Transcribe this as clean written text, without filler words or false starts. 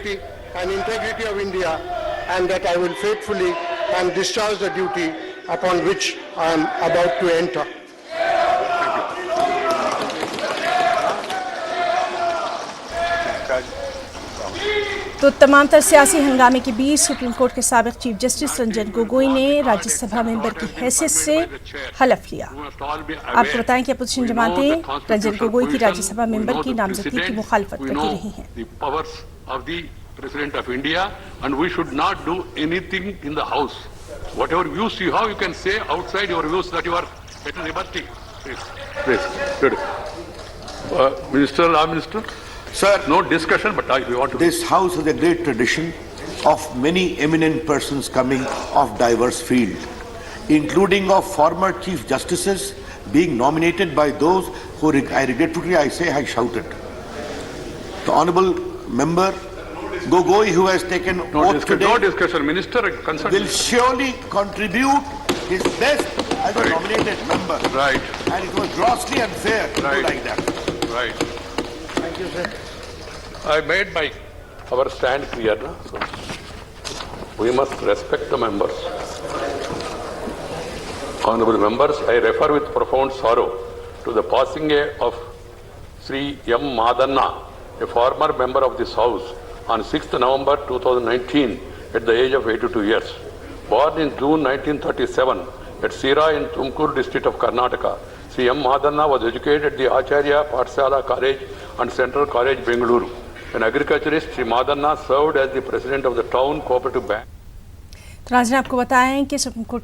sovereignty and integrity of India, and that I will faithfully and discharge the duty upon which I am about to enter. तो तमाम तर सियासी हंगामे के बीच supreme court के साबिक चीफ जस्टिस रंजन गोगोई ने राज्यसभा मेंबर की हैसियत से हलफ लिया। आपको बताएं कि अपोजिशन जमातें रंजन गोगोई की राज्यसभा मेंबर की नामजदगी की मुखालफत करती रही हैं। President of India, and we should not do anything in the house. Whatever views you have, you can say outside your views that you are at liberty. Please. Good. Minister, Law Minister. Sir, no discussion, but we want to. This house has a great tradition of many eminent persons coming of diverse field, including of former chief justices being nominated by those who I regretfully I say I shouted. The honourable member Gogoi, who has taken oath today, no discussion. Minister, will surely contribute his best as a nominated member. Right. And it was grossly unfair to do like that. Right. Thank you, sir. I made our stand clear. No? So we must respect the members. Honourable members, I refer with profound sorrow to the passing of Sri M. Madanna, a former member of this House, on 6th November 2019 at the age of 82 years. Born in June 1937 at Sira in Tumkur district of Karnataka, Sri M. Madanna was educated at the Acharya Pathshala College and Central College, Bengaluru. An agriculturist, Sri Madanna served as the president of the town cooperative bank. तो नाज़रीन आपको बताएं कि supreme court के